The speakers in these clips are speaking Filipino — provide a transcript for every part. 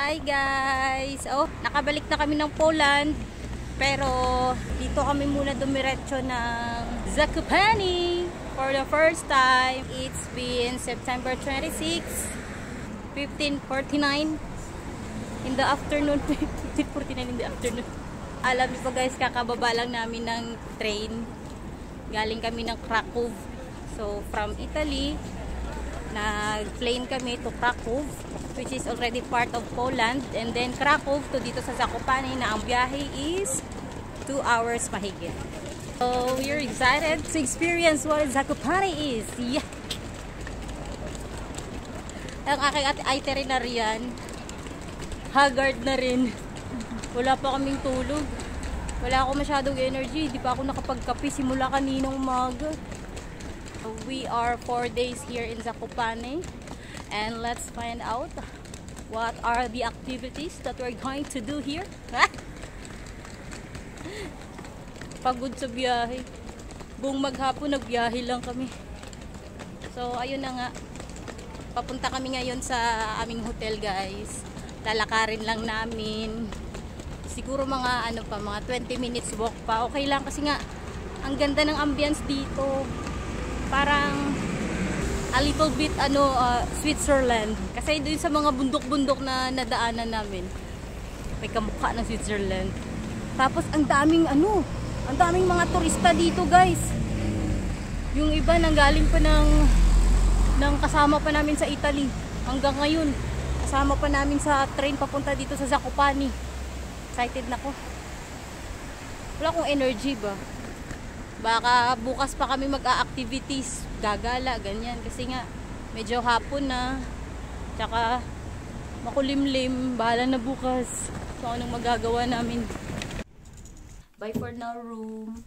Hi guys! Oh, nakabalik na kami ng Poland. Pero dito kami muna dumiretso ng Zakopane for the first time. It's been September 26, 15:49 in the afternoon. 15:49 in the afternoon. Alam niyo po guys, kakababa lang namin ng train. Galing kami ng Krakow. So from Italy, nag-plane kami to Krakow, which is already part of Poland, and then Krakow to dito sa Zakopane, na ang biyahe is 2 hours mahigit. So we're excited to experience what Zakopane is. Yeah. Ang aking itinerary yan, haggard na rin. Wala pa kaming tulog. Wala ako masyadong energy. Di pa ako nakapagkape simula kaninang umaga. We are 4 days here in Zakopane, and let's find out what are the activities that we're going to do here. Pagod sa biyahe. Buong maghapon nagbiyahe lang kami. So ayun na nga, papunta kami ngayon sa aming hotel guys. Lalakarin lang namin. Siguro mga mga 20 minutes walk pa. Okay lang kasi nga ang ganda ng ambience dito. Parang a little bit Switzerland. Kasi doon sa mga bundok-bundok na nadaanan namin, may kamukha ng Switzerland. Tapos ang daming mga turista dito guys. Yung iba nanggaling pa ng kasama pa namin sa Italy. Hanggang ngayon, kasama pa namin sa train papunta dito sa Zakopane. Excited na ko. Wala akong energy ba? Baka bukas pa kami mag-a-activities, gagala, ganyan. Kasi nga, medyo hapon na. Tsaka, makulimlim. Bahala na bukas kung anong magagawa namin. Bye for now, room.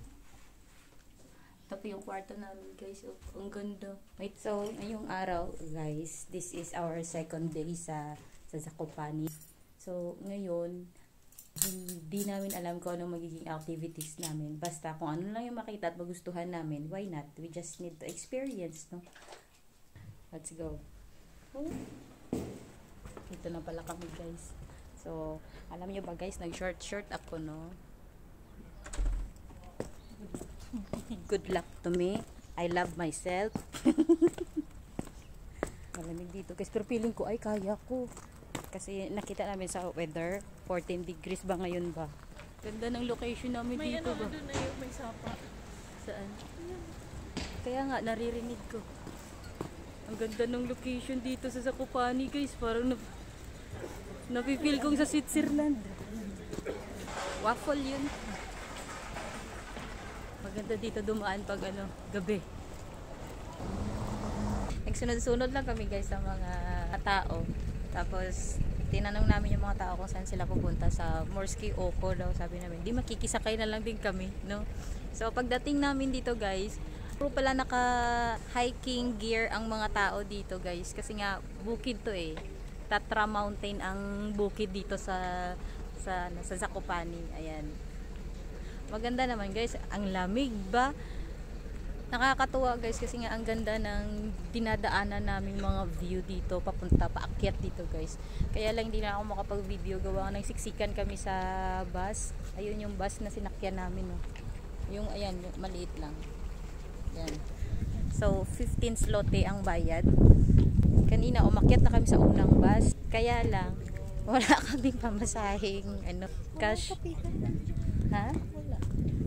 Ito po yung kwarto namin, guys. Oh, ang ganda. Wait, so, ngayong araw, guys, this is our second day sa Zakopane. So, ngayon, hindi namin alam kung anong magiging activities namin. Basta kung ano lang yung makita at magustuhan namin, why not? We just need to experience, no? Let's go. Oh. Ito na pala kami, guys. So, alam niyo ba, guys, nag-short ako, no? Good luck to me. I love myself. Malamig dito, guys. Pero feeling ko, ay, kaya ko. Kasi nakita namin sa weather, 14 degrees ba ngayon ba? Ganda ng location namin may dito ba? Doon na yung may sapa. Saan? Kaya nga, naririnig ko. Ang ganda ng location dito sa Zakopane guys. Parang napipil kong sa Switzerland. Waffle yun. Maganda dito dumaan pag gabi. Nagsunod-sunod lang kami guys sa mga tao. Tapos, tinanong namin yung mga tao kung saan sila pupunta sa Morsky Oko daw. Sabi namin, di makikisakay na lang din kami, no? So, pagdating namin dito, guys, puro pala naka-hiking gear ang mga tao dito, guys. Kasi nga, bukid to eh. Tatra Mountain ang bukid dito sa Zakopane. Ayan. Maganda naman, guys. Ang lamig ba? Nakakatuwa guys kasi nga ang ganda ng dinadaanan naming mga view dito papunta paakyat dito guys. Kaya lang hindi na ako makapag-video gawa ng siksikan kami sa bus. Ayun yung bus na sinakyan namin no. Yung ayan, yung maliit lang. Yan. So 15 zloty ang bayad. Kanina umakyat na kami sa unang bus. Kaya lang wala kaming pamasahing cash. Ha?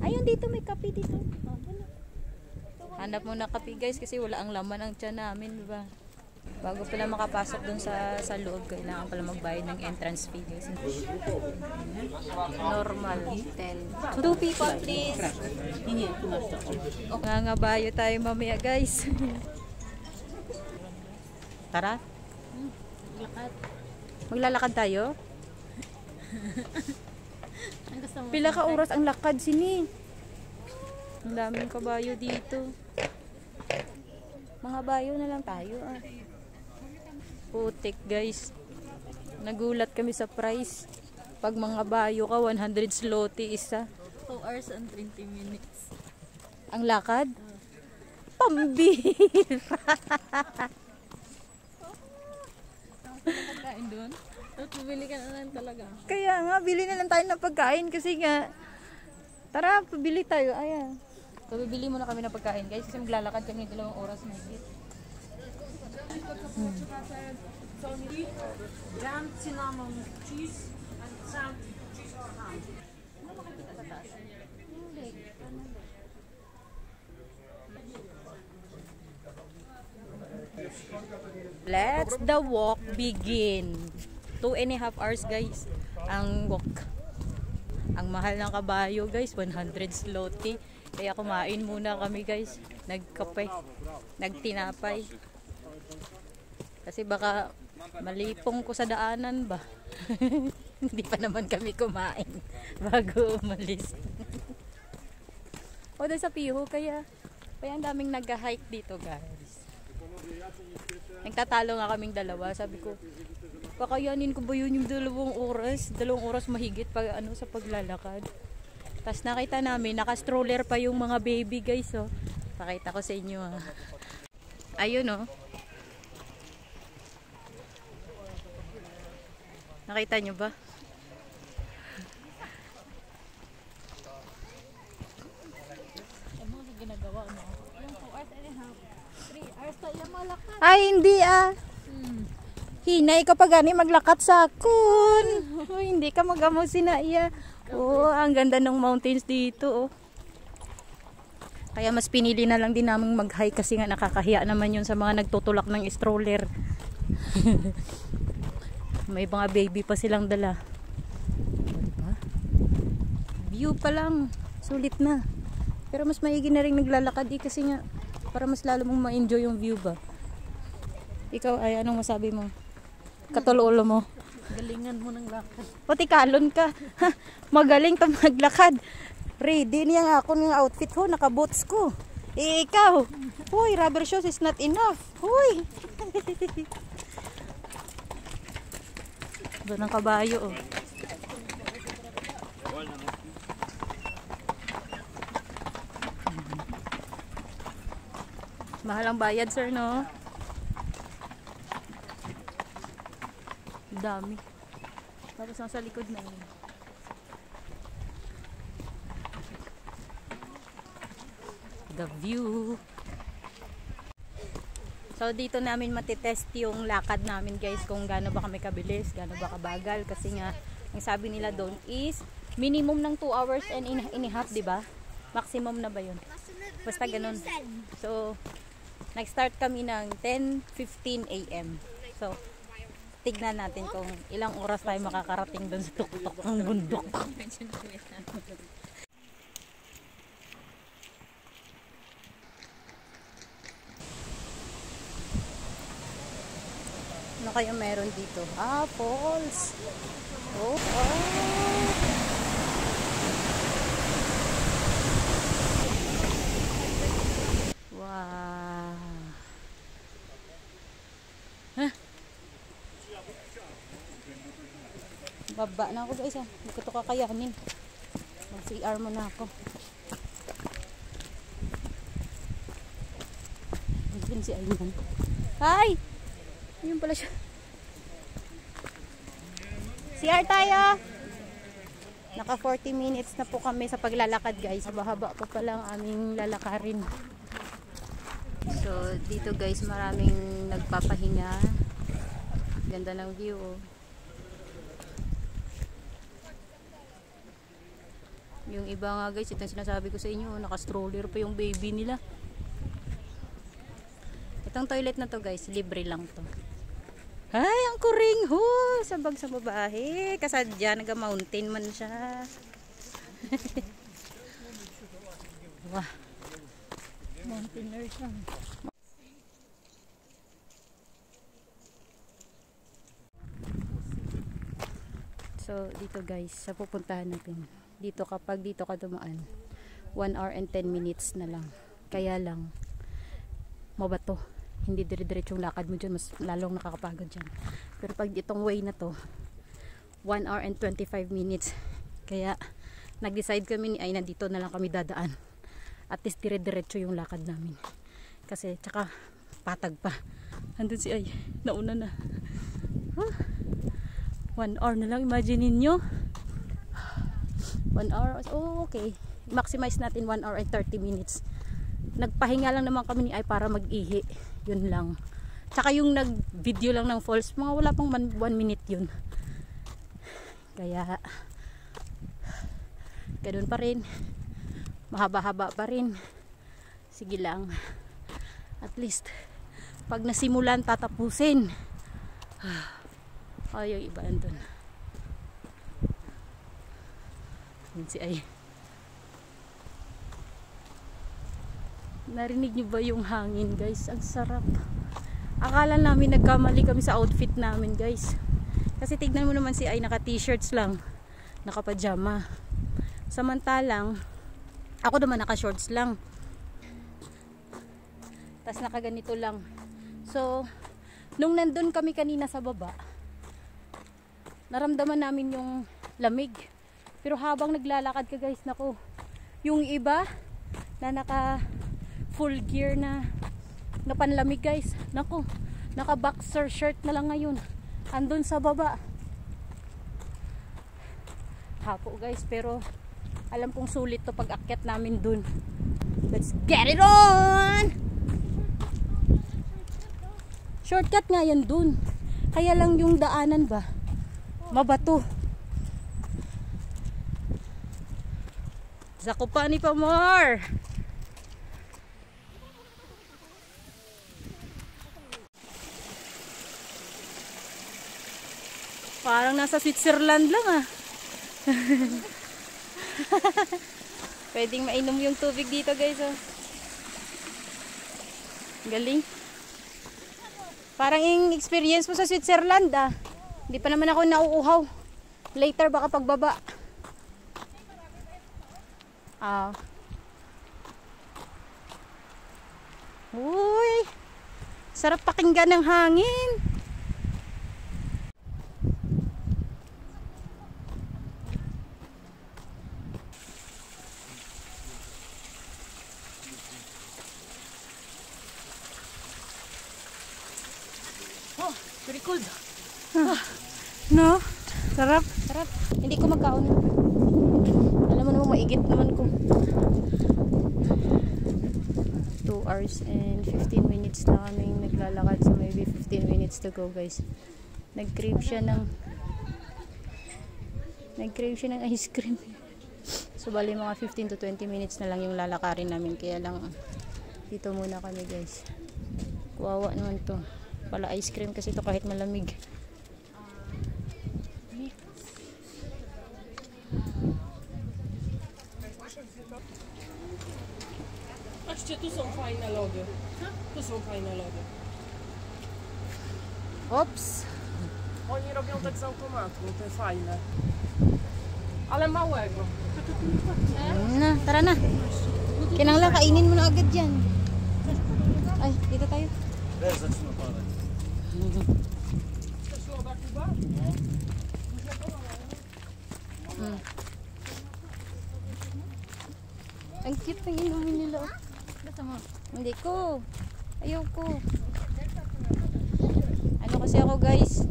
Ayun dito may kape dito. Hanap muna kape guys kasi wala ang laman ang tiyan namin, diba? Bago pala makapasok dun sa loob, kailangan pala magbayad ng entrance fee guys. Normal hotel. 2 people please. Nangabayo tayo mamaya guys. Tara. Maglalakad tayo? Pila ka oras ang lakad sini? Ang daming kabayo dito. Mga bayo na lang tayo ah. Putik guys. Nagulat kami sa price. Pag mga bayo ka, 100 zloty isa. 2 hours and 20 minutes. Ang lakad? Pambira! Pagkain doon? At bibili ka na lang talaga. Kaya nga, bili na lang tayo ng pagkain kasi nga, tara, pabili tayo. Ayan. So, bibili muna kami ng pagkain guys kasi maglalakad kami ng 2 oras na higit. Jam, cinnamon, cheese, and some cheese or ham. Ano makikita sa taas? Hindi. Let's the walk begin. 2.5 hours guys ang walk. Ang mahal ng kabayo guys, 100 zloty. Kaya kumain muna kami guys. Nagkape, nagtinapay. Kasi baka malipong ko sa daanan ba. Hindi pa naman kami kumain bago umalis. O doon sa Piho kaya ang daming nag-hike dito guys. Nagtatalo nga kaming dalawa. Sabi ko, kakayanin ko ba yun yung 2 oras? 2 oras mahigit pag, sa paglalakad. Tapos nakita namin, naka-stroller pa yung mga baby guys. Oh. Pakita ko sa inyo. Ah. Ayun oh. Nakita nyo ba? Ano sa ginagawa mo? Yung 2 hours and a half. 3 hours tayo malakad. Ay, hindi ah. Hinay ka pa gani maglakat sa akon. Hindi ka magamo sinaiya. Oh, ang ganda ng mountains dito. Oh. Kaya mas pinili na lang din namin mag-hike kasi nga nakakahiya naman yun sa mga nagtutulak ng stroller. May mga baby pa silang dala. Diba? View pa lang. Sulit na. Pero mas maigi na rin naglalakad kasi nga para mas lalo mong ma-enjoy yung view ba. Ikaw ay anong masabi mo? Katulolo mo. Galingan mo ng lakad. Pati kalon ka. Magaling ka maglakad. Ready niya nga ako ng outfit ko. Naka-boots ko. Eh ikaw. Huy, rubber shoes is not enough. Huy. Doon ang kabayo oh. Mahal ang bayad sir no? Dami. Tapos ang sa likod na yun. The view. So dito namin matitest yung lakad namin guys kung gaano ba kami kabilis, gaano ba kabagal kasi nga ang sabi nila doon is minimum ng 2 hours and a half, di ba? Maximum na ba yun? Basta ganun. So nag-start kami ng 10:15 AM. So tignan natin kung ilang oras tayo makakarating doon sa tuktok ng bundok. Ano kaya meron dito? Ah, falls. Oh, wow. Huh? Baba na ako guys ah. Hindi ko ito kakayanin. Mag-CR muna ako. Ayun si Ayman. Hi! Ayun pala siya. CR tayo! Naka 40 minutes na po kami sa paglalakad guys. Haba-haba pa pala ang aming lalakarin. So dito guys maraming nagpapahinga. Ganda ng view oh. Yung iba nga guys, ito yung sinasabi ko sa inyo, naka-stroller pa yung baby nila. Itong toilet na to guys, libre lang to. Ay, ang kuring ho! Sabag sa babae. Kasadya, naga-mountain man siya. Wah. Mountaineer siya. So, dito guys, sa pupuntahan natin. Dito kapag dito ka dumaan, 1 hour and 10 minutes na lang. Kaya lang, mabato. Hindi dire-diretsong lakad mo dyan, mas lalong nakakapagod dyan. Pero pag itong way na to, 1 hour and 25 minutes. Kaya, nag-decide kami ni ay nandito na lang kami dadaan. At least dire-diretso yung lakad namin. Kasi, tsaka, patag pa. Andun si ay, nauna na. Huh? 1 hour na lang, imagine niyo. 1 hour, oh okay. Maximize natin 1 hour and 30 minutes. Nagpahinga lang naman kami ni Ay para mag-ihi. Yun lang. Tsaka yung nag-video lang ng falls, mga wala pang 1 minute yun. Kaya, ganoon pa rin. Mahaba-haba pa rin. Sige lang. At least, pag nasimulan, tatapusin. Ay, yung iba andun. Yun si Ay. Narinig nyo ba yung hangin, guys? Ang sarap. Akala namin nagkamali kami sa outfit namin, guys. Kasi tignan mo naman si Ay, naka t-shirts lang, naka pajama. Samantalang ako naman naka shorts lang, tas naka ganito lang. So nung nandun kami kanina sa baba, naramdaman namin yung lamig. Pero habang naglalakad ka, guys, nako, yung iba na naka full gear na panlamig, guys, nako, naka boxer shirt na lang ngayon, andun sa baba. Hapo, guys, pero alam kong sulit to pag akyat namin dun. Let's get it on! Shortcut nga yan dun, kaya lang yung daanan ba mabato. Zakopane pa more. Parang nasa Switzerland lang ah. Pwedeng mainom yung tubig dito, guys, oh. Galing. Parang yung experience mo sa Switzerland ah. Hindi pa naman ako nauuhaw. Later baka pagbaba. Uy, sarap pakinggan ng hangin. Oh, very cold. No? Sarap. Sarap. Hindi ko magkaon. Alam mo naman, maigit naman ko. 2 hours and 15 minutes na kaming naglalakad. So maybe 15 minutes to go, guys. Nag-crave siya ng ice cream. So bali mga 15 to 20 minutes na lang yung lalakarin namin. Kaya lang dito muna kami, guys. Kuwawa naman to. Pala ice cream kasi ito kahit malamig. Patrzcie, tu są fajne lody. Tu są fajne lody. Oops. Oni robią tak z automatu, te fajne. Ale małego. Na, tara na. Kinangla, kainin mo na agad yan. Ay, dito tayo. Zaczyna padać. Chcesz loda, Kuba? Ang cute ng inumin nila. Gusto mo? Hindi ko. Ayoko. Ano kasi ako, guys?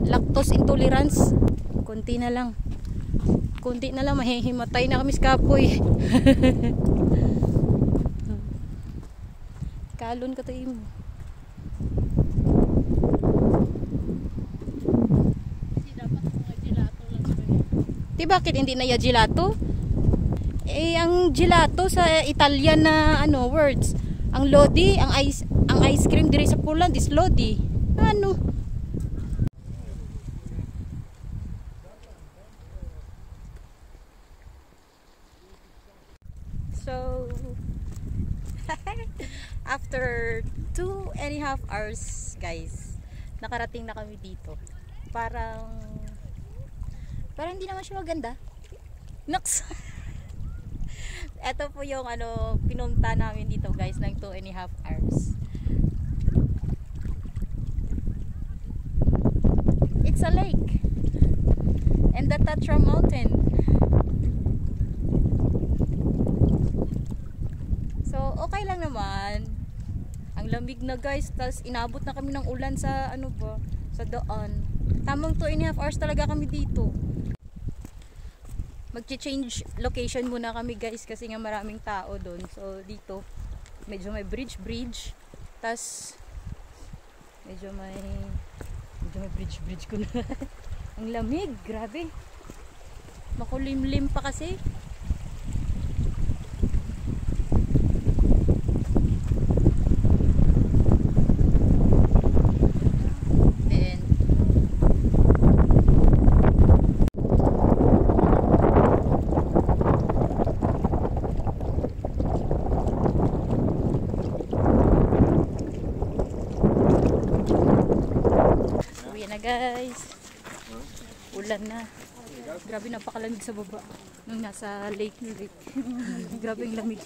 Lactose intolerance. Kunti na lang. Kunti na lang, mahihimatay na kami sa kapoy. Kalon ka tayo mo. Kasi dapat mga gelato lang sa'yo. Di bakit hindi na ya gelato? Eh, ang gelato sa Italian na ano words. Ang lodi, ang ice cream diri sa Poland is lodi. Ano? So, after 2.5 hours, guys, nakarating na kami dito. Parang hindi naman siya maganda. Naks. Ito po yung ano, pinunta namin dito, guys, ng 2.5 hours. It's a lake. And the Tatra Mountain. So, okay lang naman. Ang lamig na, guys. Tapos inabot na kami ng ulan sa ano ba, sa daan. Tamang 2.5 hours talaga kami dito. Mag-change location muna kami guys kasi nga maraming tao doon. So dito medyo may bridge. Tas medyo may bridge ko na. Ang lamig, grabe. Makulimlim pa kasi. Guys, ulan na. Grabe, napakalamig sa baba nung nasa lake. Grabe yung lamig.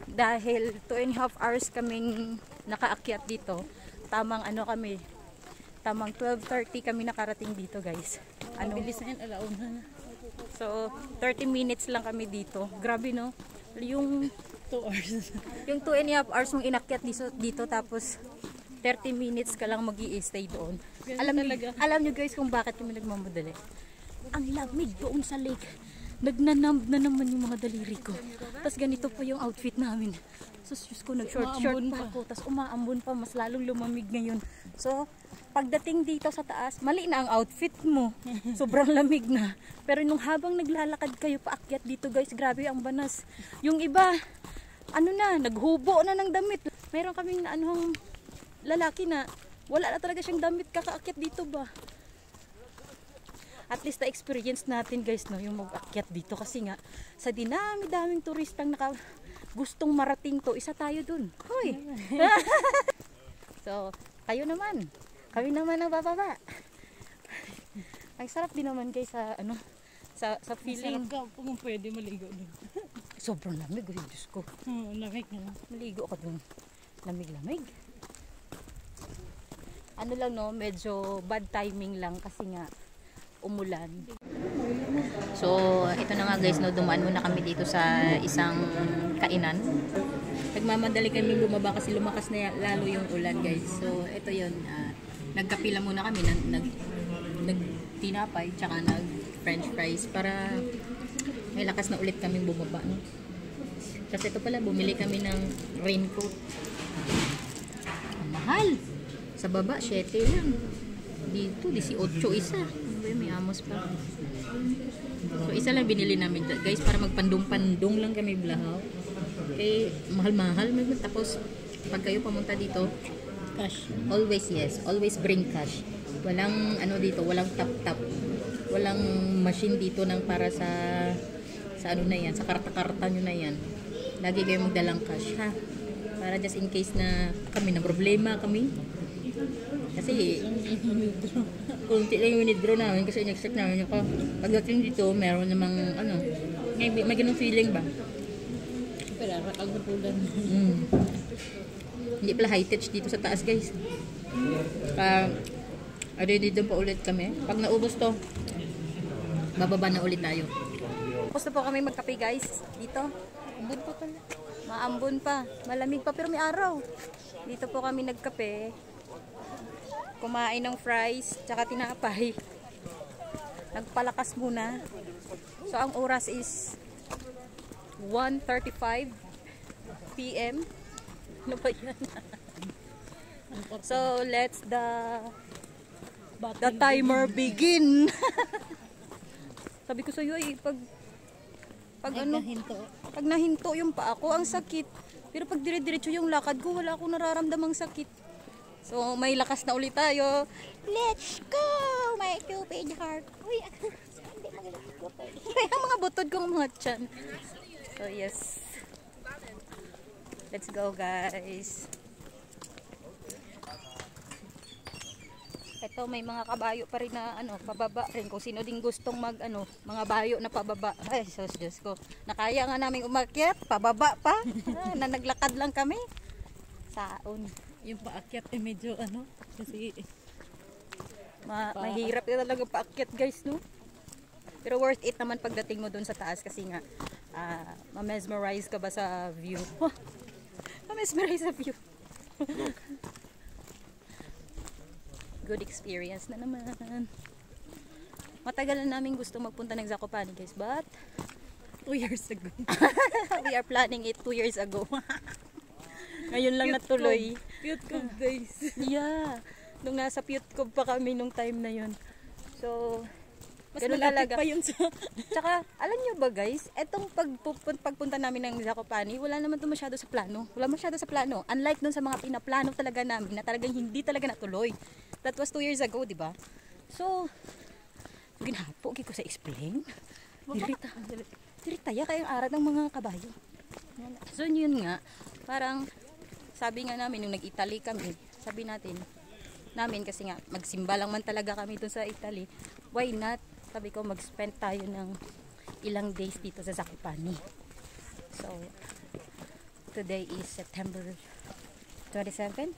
Dahil 2.5 hours kaming nakaakyat dito, tamang 12:30 kami nakarating dito guys. Bilis na yan, alauna na. So 30 minutes lang kami dito. Grabe no, yung 2 hours. Yung 2.5 hours mong inakyat dito tapos 30 minutes ka lang mag-i-stay doon. Alam nyo guys kung bakit kami nagmamadali. Ang lamig doon sa lake. Nagnanamb na naman yung mga daliri ko. Tapos ganito pa yung outfit namin. So Diyos ko, nag-short pa ako. Tapos umaambon pa, mas lalong lumamig ngayon. So, pagdating dito sa taas, mali na ang outfit mo. Sobrang lamig na. Pero nung habang naglalakad kayo paakyat dito guys, grabe ang banas. Yung iba, naghubo na ng damit. Meron kaming lalaki na wala na talaga siyang damit kakaakyat dito ba. At least na-experience natin guys no, yung mag-akyat dito kasi nga sa dinami-daming turistang gustong marating to, isa tayo dun. Hoy! So, kami naman ang bababa. Ang sarap din naman guys sa feeling. Sarap ka kung pwede maligo dun. Sobrang lamig, Diyos ko. Lamig na. Maligo ka dun. Lamig-lamig. Medyo bad timing lang kasi nga umulan. So, ito na nga guys, dumaan muna kami dito sa isang kainan. Nagmamadali kami bumaba kasi lumakas na lalo yung ulan guys. So, ito yun. Nagkapila muna kami, nagtinapay, tsaka nag-french fries para may lakas na ulit kami bumaba. No? Kasi ito pala, bumili kami ng raincoat. Ang mahal! Sa baba, 7 lang. Dito, 18 isa. May amos pa. So, isa lang binili namin guys para magpandong-pandong lang kami blahaw. Mahal-mahal. Tapos, pag kayo pamunta dito, cash. Always bring cash. Walang dito, walang tap-tap. Walang machine dito nang para sa sa karta-karta nyo na yan. Lagi kayo magdalang cash, ha? Para just in case na kami na problema kami. Kasi kunti lang yung withdraw namin kasi in-expect namin yung pagdating dito meron namang may ganung feeling ba? Pero kagapulan. Hindi pala high touch dito sa taas guys. Dito pa ulit kami. Pag naubos to, bababa na ulit tayo. Tapos na po kami magkape guys dito. Ambon pa pala. Maambon pa. Malamig pa pero may araw. Dito po kami nagkape. Kumain ng fries, tsaka tinapay. Nagpalakas muna. So, ang oras is 1:35 PM. Ano ba yan? So, let's the timer begin. Sabi ko sa'yo, pag nahinto yung paa ko, ang sakit. Pero pag dire-diretso yung lakad ko, wala akong nararamdamang sakit. So, may lakas na ulit tayo. Let's go! My stupid heart. Uy, hindi mag-go pa. Ang mga butod kong mga tiyan. So, yes. Let's go, guys. Ito, may mga kabayo pa rin na, pababa rin. Kung sino din gustong mga bayo na pababa. Ay, Diyos ko. Nakaya nga namin umakyat, pababa pa. Na naglakad lang kami. Saon. Yung paakyat medyo kasi mahirap na talaga paakyat guys no. Pero worth it naman pagdating mo doon sa taas kasi nga ma-mesmerize ka ba sa view? Ma-mesmerize sa view. Good experience na naman. Matagal na namin gusto magpunta ng Zakopane guys, but 2 years ago. We are planning it 2 years ago. Ngayon lang natuloy. Cute guys. Yeah. Nung nasa Pyutkov pa kami nung time na yun. So, Mas ganun malapit talaga. pa yun sa... Tsaka, alam nyo ba guys, etong pagpunta namin ng Zakopane, wala naman ito masyado sa plano. Wala masyado sa plano. Unlike dun sa mga pinaplano talaga namin na talagang hindi talaga natuloy. That was 2 years ago, di ba? So, ginapo, ko sa explain. Dirita ya kayang arat ng mga kabayo. So, yun nga, parang, sabi nga namin, nung nag-Italy kami, sabi namin kasi nga, magsimba lang man talaga kami dun sa Italy, why not? Sabi ko, mag-spend tayo ng ilang days dito sa Zakopane. So, today is September 27?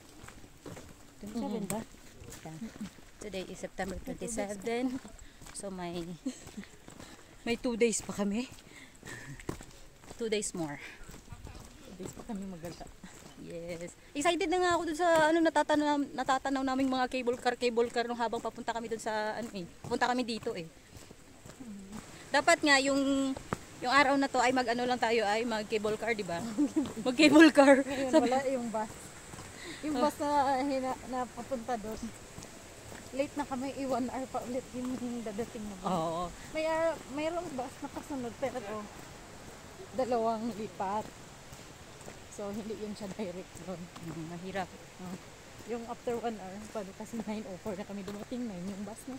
27 ba? Yeah. Today is September 27. So, may 2 days pa kami. 2 days more. 2 days pa kami magalta. Yes. Excited na nga ako dun sa natatanaw naming mga cable car nung habang papunta kami dun sa punta kami dito eh. Dapat nga yung araw na to ay mag-ano lang tayo ay mag-cable car, di ba? Mag-cable car. Ngayon wala yung bus. Yung bus na papunta doon. Late na kami, 1 hour pa ulit yung dadating na bus. Oo. Mayroong bus na kasunod pero 2 lipat. So, hindi yun siya direct doon. Mahirap. Yung after 1 hour, paano kasi 9:04 na kami dumating na yung bus na.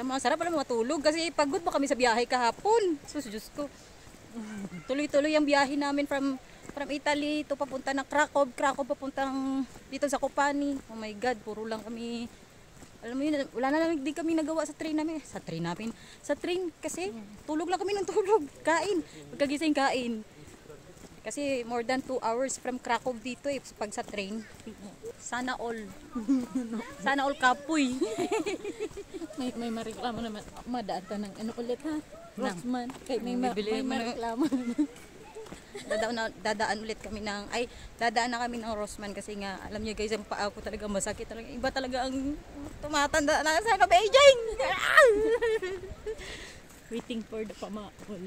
Masarap pala matulog kasi pagod pa kami sa biyahe kahapon. Sus, Diyos ko. Tuloy-tuloy ang biyahe namin from Italy to papunta ng Krakow papuntang dito sa Zakopane. Oh my God, puro lang kami. Alam mo yun, wala na lang din kami nagawa sa train namin. Sa train kasi tulog lang kami ng tulog. Kain. Pagkagising kain. Kasi more than 2 hours from Krakow dito eh, pag sa train. Sana all. Sana all kapoy. may mareklamo naman. Madaan ta ng ano ulit ha? Rossmann. Kaya may mareklamo naman. Dadaan ulit kami dadaan na kami ng Rossmann kasi nga, alam niyo guys, ang paa ko talaga masakit talaga. Iba talaga ang tumatanda na sa Beijing. Waiting for the pamaol.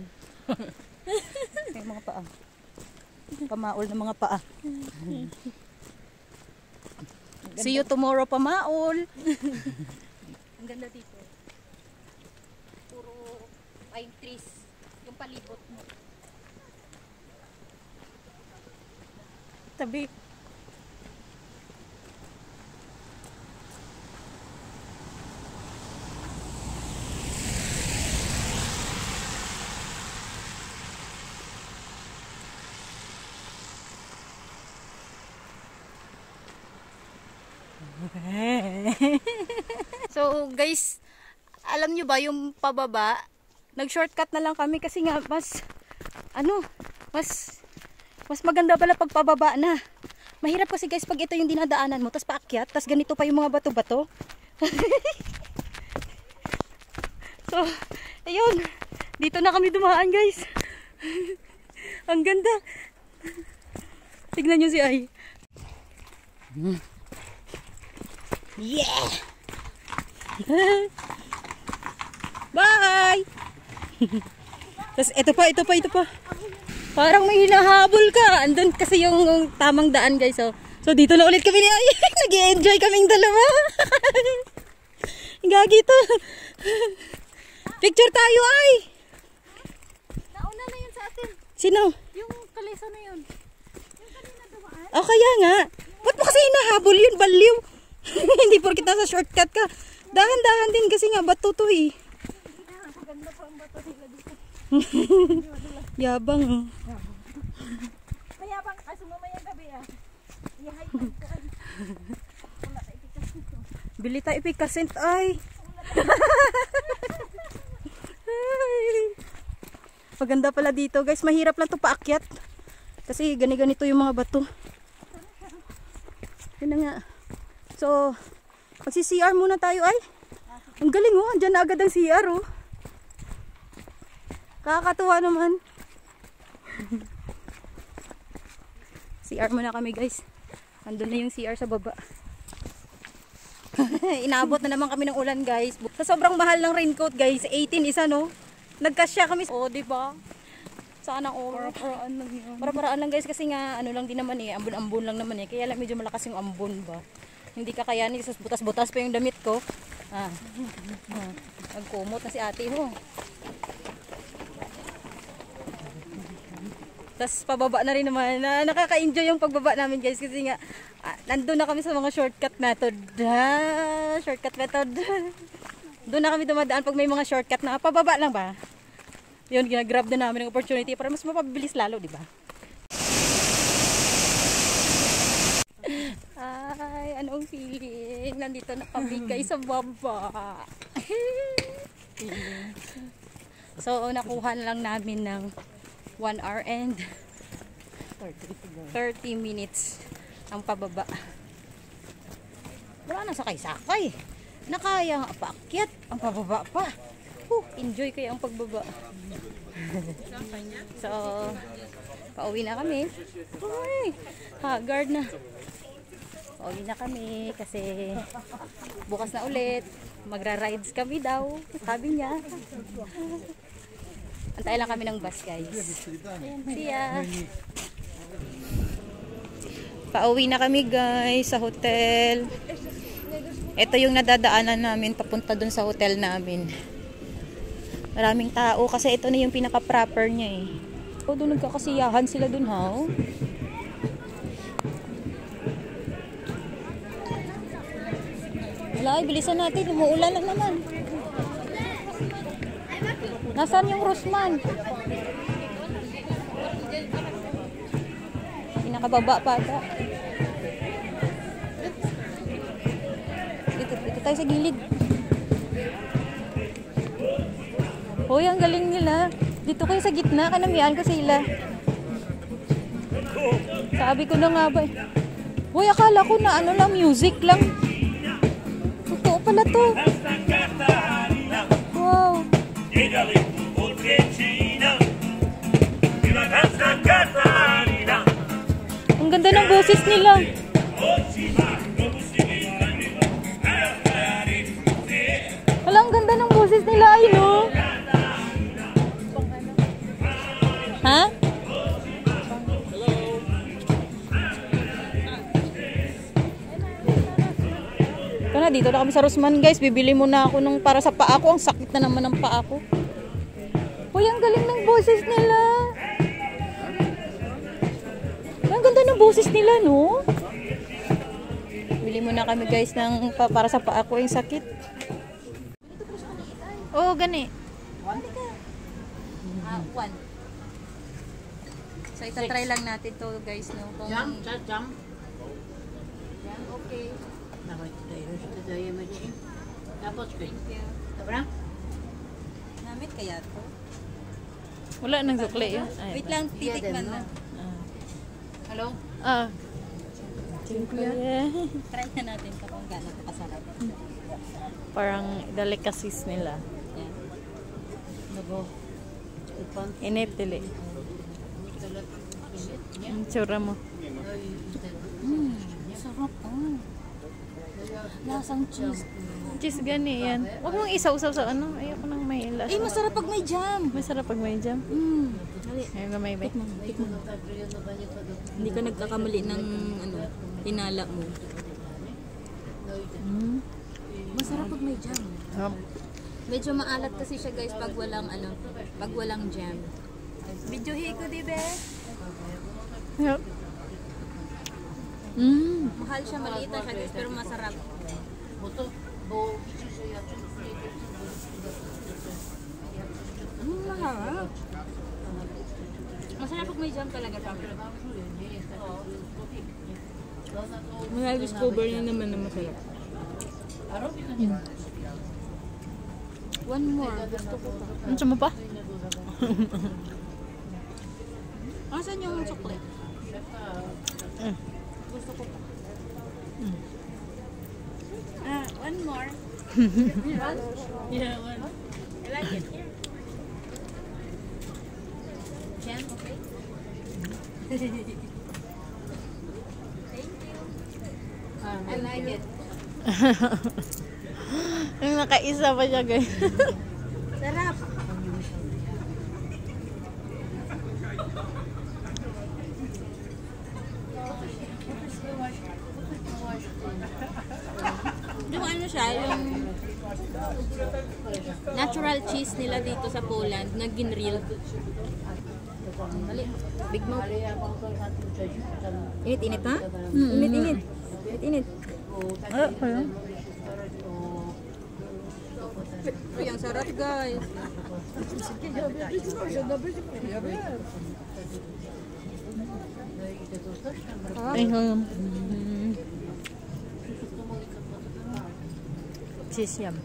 Yung mga paa. Pamaol ng mga paa. See you tomorrow, pamaol. Ang ganda dito. Puro pine trees. Yung palibot mo. Tabi. So guys, alam nyo ba yung pababa, nag-shortcut na lang kami kasi nga mas maganda pala pag pababa na. Mahirap kasi guys pag ito yung dinadaanan mo, tas paakyat, tas ganito pa yung mga bato-bato. So, ayun, dito na kami dumaan guys. Ang ganda. Tignan nyo si Ay. Yeah! Bye! Tapos ito pa. Parang may hinahabol ka. Andun kasi yung tamang daan guys. So dito na ulit kami ni Ay. Nag-i-enjoy kaming dalawa. Gagi to. Picture tayo Ay. Nauna na yun sa atin. Sino? Yung kalesa na yun. Yung kanina dumaan. Oh kaya nga. Ba't mo kasi hinahabol yun? Baliw. Hindi porkit nasa shortcut ka. Dahan-dahan din kasi nga bato to eh. Maganda pa ang bato nila dito. Yabang oh. Mayabang kaso mamayang gabi i-high five ko. Wala tayo ipikas nito. Bili tayo ipikasent ay. Maganda pala dito guys. Mahirap lang to paakyat. Kasi ganito yung mga bato. Yun na nga. So, magsi-CR muna tayo ay. Ang galing oh. Andyan na agad ang CR oh. Kakatuwa naman. CR muna kami guys. Andun na yung CR sa baba. Inabot na naman kami ng ulan, guys. Sa sobrang mahal ng raincoat, guys. 18 isa, no? Nagkasya kami. Oh, di ba? Sana all. Paraan lang yun. Para-paraan lang, guys, kasi nga ano lang din naman eh, ambon-ambon lang naman eh. Kaya lang medyo malakas yung ambon ba. Hindi kakayanin kasi butas-butas pa yung damit ko. Nagkumot na si ate ho. Tapos pababa na rin naman. Nakaka-enjoy yung pagbaba namin, guys, kasi nga nandun na kami sa mga shortcut method. Shortcut method. Doon na kami dumadaan pag may mga shortcut na pababa lang ba. Yun, ginagrab na namin ng opportunity para mas mapabilis lalo, di ba? Ay, anong feeling? Nandito na kami, guys, sa baba. So, nakuha lang namin ng 1 hour and 30 minutes ang pababa. Wala na sakay-sakay. Nakaya nga paakyat. Ang pababa pa. Enjoy kayo ang pagbaba. So, pauwi na kami. Uy, haggard na. Pauwi na kami kasi bukas na ulit. Magra-rides kami daw. Sabi niya. Antay lang kami ng bus, guys. See ya. Pauwi na kami, guys, sa hotel. Ito yung nadadaanan namin papunta dun sa hotel namin. Maraming tao kasi ito na yung pinaka-proper niya eh. O, doon nagkakasiyahan sila dun, ha? Wala, bilisan natin. Umuulan na naman. Nasaan yung Rosman? Pinakababa pa ata. Dito tayo sa gilid. Hoy, ang galing nila. Dito kayo sa gitna. Kanamihan ko sila. Sabi ko na nga ba. Hoy, akala ko na ano lang, music lang. Totoo pala to. Wow. Ang ganda ng boses nila. Wala, ang ganda ng boses nila. Ay, no? Ha? Ito na, dito na kami sa Rosman, guys. Bibili muna ako nung para sa paa ko. Ang sakit na naman ng paa ko. Uy, ang galing ng boses nila. Ang ganda ng boses nila, no? Bili muna kami, guys, ng para sa paa ko. Yung sakit. Oo, gani. 1. So, itatry lang natin to, guys, no? Kung... Jam. Jam, okay. Tapos, Thank you. Tabra? Namit kaya to? Wala nang sukli yun. Wait lang, titikman na. Hello? Thank you. Try na natin ito kung gano'n kasarap. Parang delicacies nila. Yan. Nago. Inip dili. Ang tsura mo. Sarap, oh. Lasang cheese. Cheese gani yan. Huwag mong isaw-saw sa ano. Ayoko nang may lasa. Eh, masarap pag may jam. Masarap pag may jam. Dali. Ayun na may bite. Hindi ka nagkakamali ng ano, hinala mo. Masarap pag may jam. Medyo maalat kasi siya, guys, pag walang ano, pag walang jam. Video hiko, dibe? Yep. Mahal siya, maliit na siya, guys, pero masarap. Masarap. Masarap pag may jam talaga siya. May discover na naman na masarap. One more. Gusto ko pa. Ano mo pa? Asan yung chocolate? Gusto ko pa. One more. Yeah, one. I like it. Here. Jam, okay? Thank you. I like it. Yung nakaisa pa siya, guys. Sarap. Yung ano siya, yung natural cheese nila dito sa Poland na ginrill. Dali, big mouth. Init-init ha? Init-init. Init-init. Kaya? Uy, ang sarap guys. Ay, cheese yam.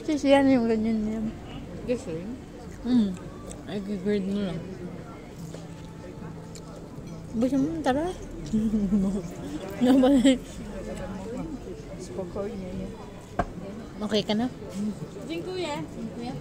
Cheese yan yung ganyan yam. Gesehen? Ay, gigird mo lang. Basta mo, tara. Nabalik. Okay ka na? Din kuya. Kuya?